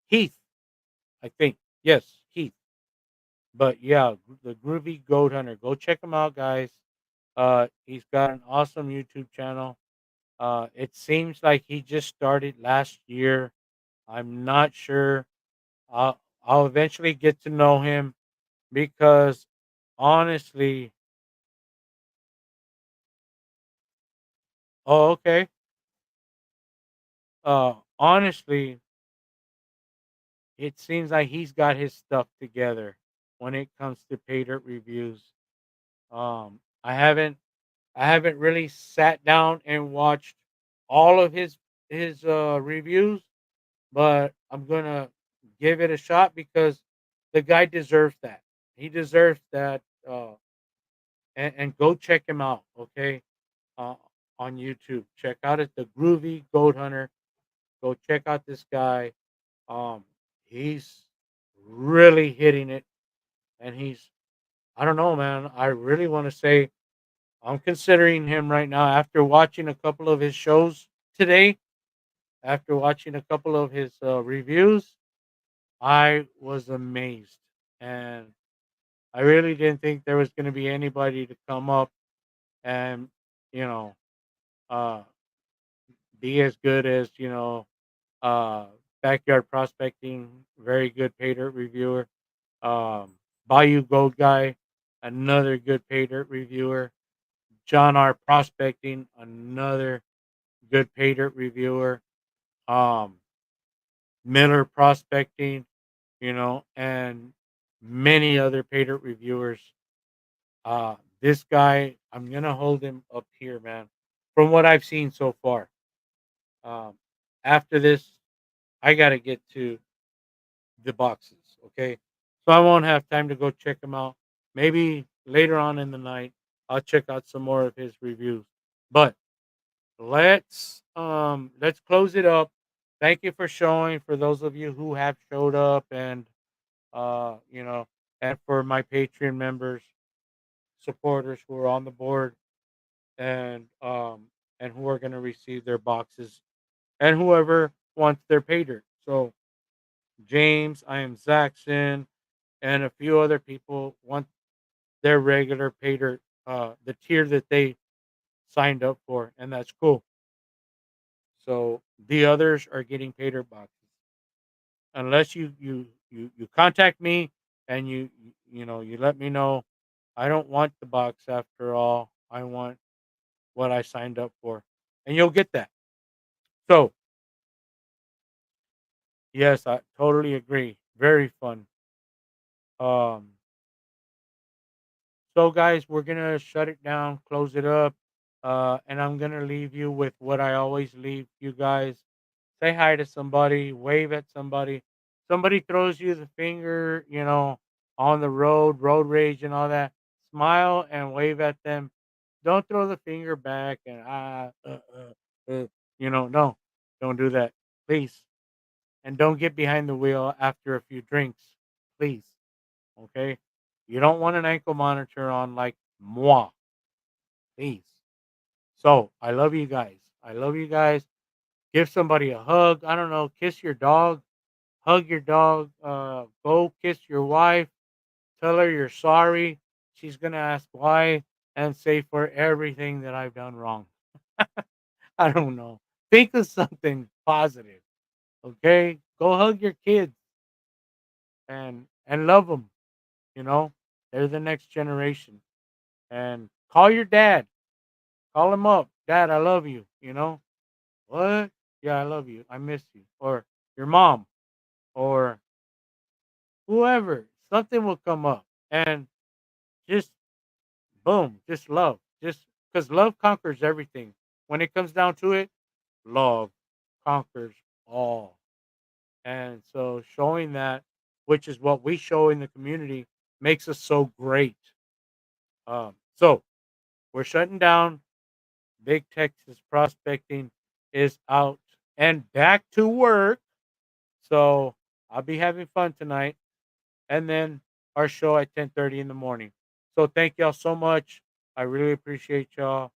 Heath, I think. Yes, Heath. But yeah, the Groovy Goat Hunter. Go check him out, guys. He's got an awesome YouTube channel. It seems like he just started last year. I'm not sure. I'll eventually get to know him because honestly, oh okay. Honestly, it seems like he's got his stuff together when it comes to pay dirt reviews. I haven't really sat down and watched all of his reviews, but I'm gonna give it a shot because the guy deserves that. He deserves that, and go check him out, okay? Uh, on YouTube, check out it, the Groovy Goat Hunter. Go check out this guy. Um, he's really hitting it, and I don't know, man. I really want to say I'm considering him right now after watching a couple of his shows today. After watching a couple of his reviews, I was amazed, and I really didn't think there was going to be anybody to come up and you know uh, be as good as uh, backyard prospecting. Very good pay dirt reviewer. Um, Bayou Gold Guy, another good pay dirt reviewer. John R. Prospecting, another good pay dirt reviewer. Um, Miller Prospecting, and many other pay dirt reviewers. This guy, I'm gonna hold him up here, man. From what I've seen so far, um, after this, I gotta get to the boxes. Okay, so I won't have time to go check him out. Maybe later on in the night, I'll check out some more of his reviews. But let's close it up. Thank you for showing. For those of you who have showed up, and uh, you know, and for my Patreon members, supporters who are on the board, and and who are going to receive their boxes and whoever wants their pay dirt. So James, I am Zaxon, and a few other people want their regular pay dirt, the tier that they signed up for, and that's cool. So the others are getting pay dirt boxes unless you contact me and you let me know. I don't want the box after all. I want what I signed up for, and you'll get that. So yes, I totally agree. Very fun. Um, so guys, we're gonna shut it down, close it up, and I'm gonna leave you with what I always leave you guys. Say hi to somebody, wave at somebody. Somebody throws you the finger, on the road rage and all that. Smile and wave at them. Don't throw the finger back and no, don't do that, please. And don't get behind the wheel after a few drinks, please. Okay, you don't want an ankle monitor on like moi, please. So I love you guys. I love you guys. Give somebody a hug. I don't know. Kiss your dog. Hug your dog. Go kiss your wife. Tell her you're sorry. She's gonna ask why and say for everything that I've done wrong. I don't know. Think of something positive. Okay, go hug your kids and love them. You know, they're the next generation. And call your dad. Call him up. Dad, I love you. What? Yeah, I love you. I miss you. Or your mom or whoever. Something will come up. And just boom, just love. Just because love conquers everything. When it comes down to it, love conquers all. And so showing that, which is what we show in the community, makes us so great. So we're shutting down. Big Texas Prospecting is out and back to work. So I'll be having fun tonight. And then our show at 10:30 in the morning. So thank y'all so much. I really appreciate y'all.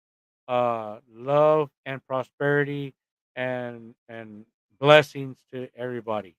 Love and prosperity and blessings to everybody.